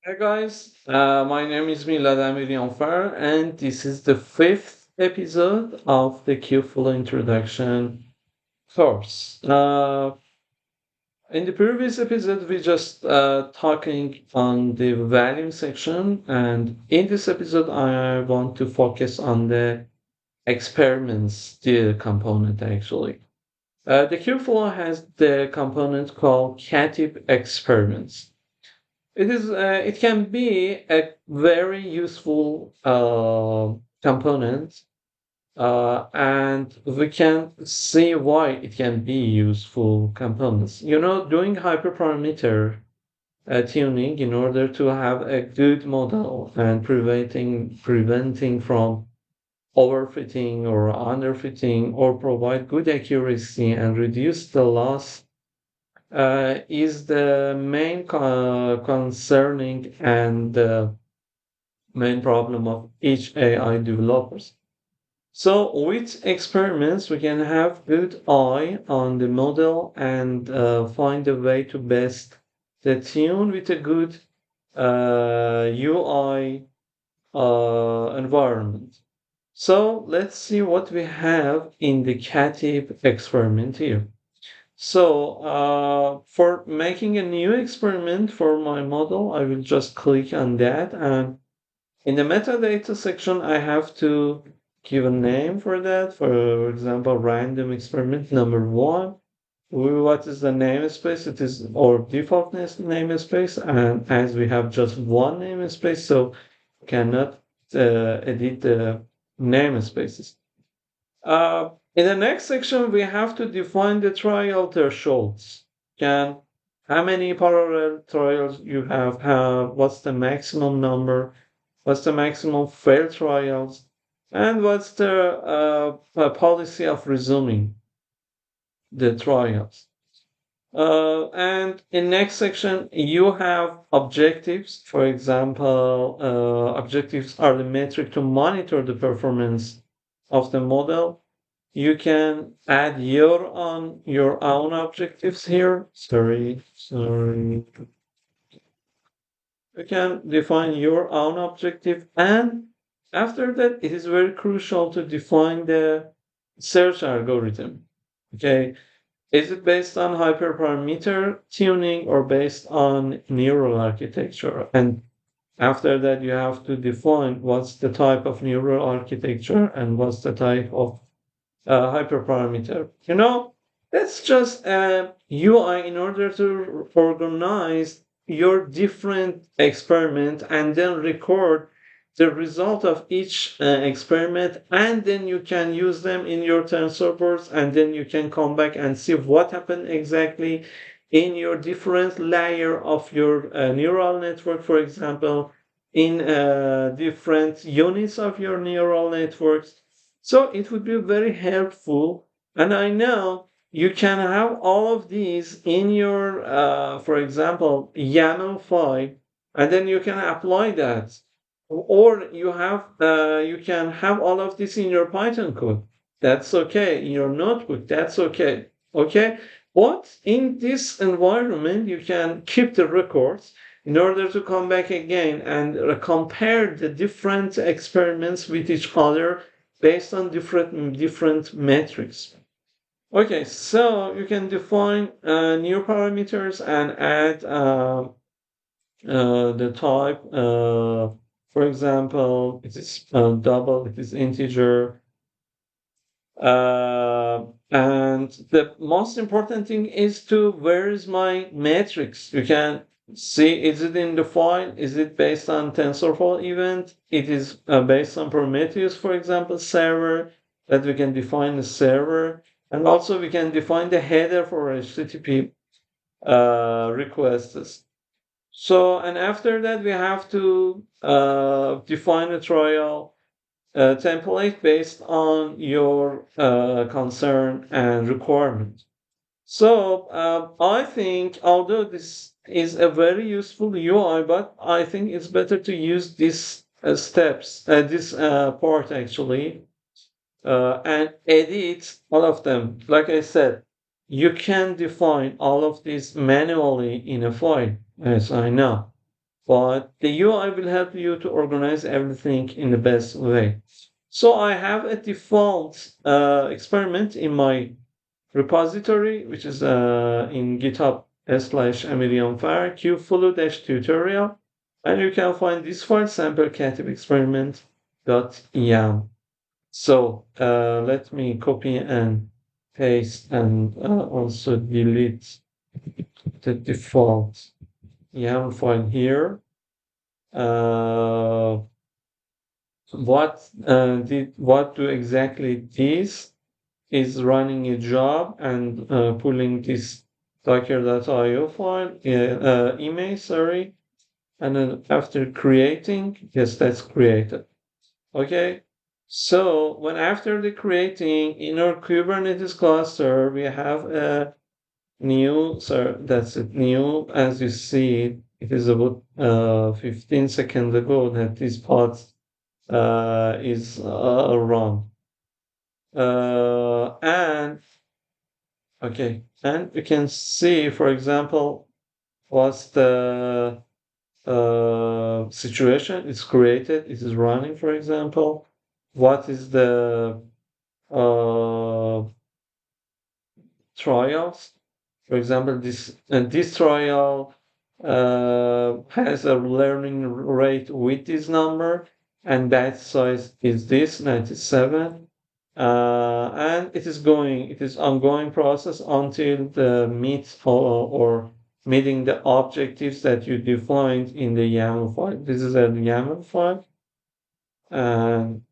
Hey guys, my name is Milad Amirianfar, and this is the fifth episode of the Kubeflow introduction course. In the previous episode, we just talking on the value section, and in this episode, I want to focus on the experiments, the component actually. The Kubeflow has the component called Katib experiments. It can be a very useful component, and we can see why it can be useful components. Doing hyperparameter tuning in order to have a good model and preventing from overfitting or underfitting or provide good accuracy and reduce the loss is the main concerning and main problem of each AI developers. So with experiments, we can have good eye on the model and find a way to best the tune with a good UI environment. So let's see what we have in the Katib experiment here. So for making a new experiment for my model, I will just click on that. And in the metadata section, I have to give a name for that. For example, random experiment number one. What is the namespace? It is our default namespace. And as we have just one namespace, so cannot edit the namespaces. In the next section, we have to define the trial thresholds. Can How many parallel trials you have, what's the maximum number, what's the maximum failed trials, and what's the policy of resuming the trials. And in next section, you have objectives. For example, objectives are the metric to monitor the performance of the model. You can add your own objectives here. Sorry. You can define your own objective, and after that, it is very crucial to define the search algorithm. Okay, is it based on hyperparameter tuning or based on neural architecture? And after that, you have to define what's the type of neural architecture and what's the type of hyperparameter. That's just a UI in order to organize your different experiment and then record the result of each experiment, and then you can use them in your tensor boards, and then you can come back and see what happened exactly in your different layer of your neural network, for example, in different units of your neural networks. So it would be very helpful. And I know you can have all of these in your, for example, YAML file, and then you can apply that. Or you can have all of this in your Python code. That's okay. In your notebook, that's okay. Okay. But in this environment, you can keep the records in order to come back again and compare the different experiments with each other based on different metrics. Okay, so you can define new parameters and add the type. For example, it is double, it is integer. And the most important thing is to where is my matrix? You can see, is it in the file? Is it based on TensorFlow event? It is based on Prometheus, for example, server, that we can define the server. And also we can define the header for HTTP requests. So, and after that, we have to define a trial template based on your concern and requirement. So I think, although this is a very useful UI, but I think it's better to use these steps, this part actually, and edit all of them. Like I said, you can define all of this manually in a file, as I know. but the UI will help you to organize everything in the best way. So I have a default experiment in my repository, which is in GitHub /Emilion Kubeflow-tutorial. And you can find this file, sample Katib experiment.yam. So let me copy and paste and also delete the default YAML file here. Uh, what do exactly this is running a job and pulling this docker.io file, image, sorry, and then after creating, yes, that's created. Okay, so when after the creating in our Kubernetes cluster, we have a new, so that's it, new, as you see, it is about 15 seconds ago that this pod is run. And okay, and you can see, for example, what's the situation it's created, it is running, for example. What is the uh, trials? For example, this trial has a learning rate with this number, and batch size is this 97. And it is ongoing process until the meet or meeting the objectives that you defined in the YAML file. This is a YAML file, and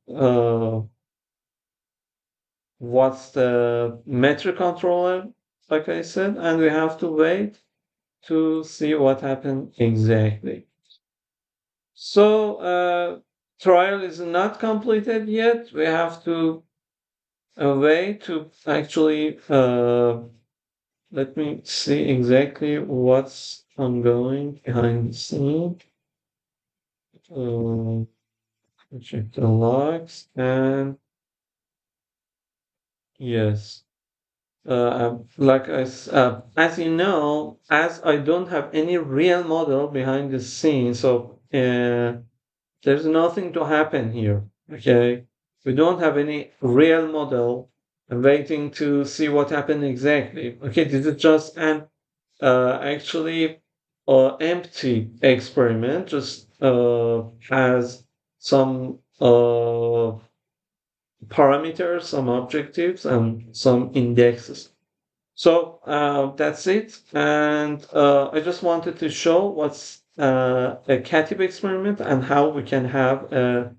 what's the metric controller, like I said, and we have to wait to see what happened exactly. So trial is not completed yet. We have to wait to actually let me see exactly what's ongoing behind the scene. Uh, check the logs and yes. As you know, as I don't have any real model behind the scenes, so there's nothing to happen here. Okay, we don't have any real model waiting to see what happened exactly. Okay, this is just an actually empty experiment, just has some parameters, some objectives, and some indexes. So that's it. And I just wanted to show what's a Katib experiment and how we can have a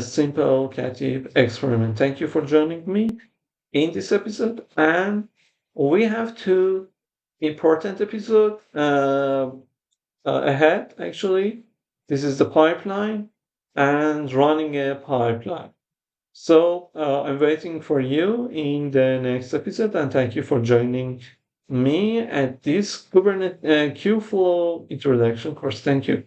simple Katib experiment. Thank you for joining me in this episode. And we have two important episodes ahead, actually. This is the pipeline and running a pipeline. So I'm waiting for you in the next episode, and thank you for joining me at this Kubernetes Kubeflow introduction course. Thank you.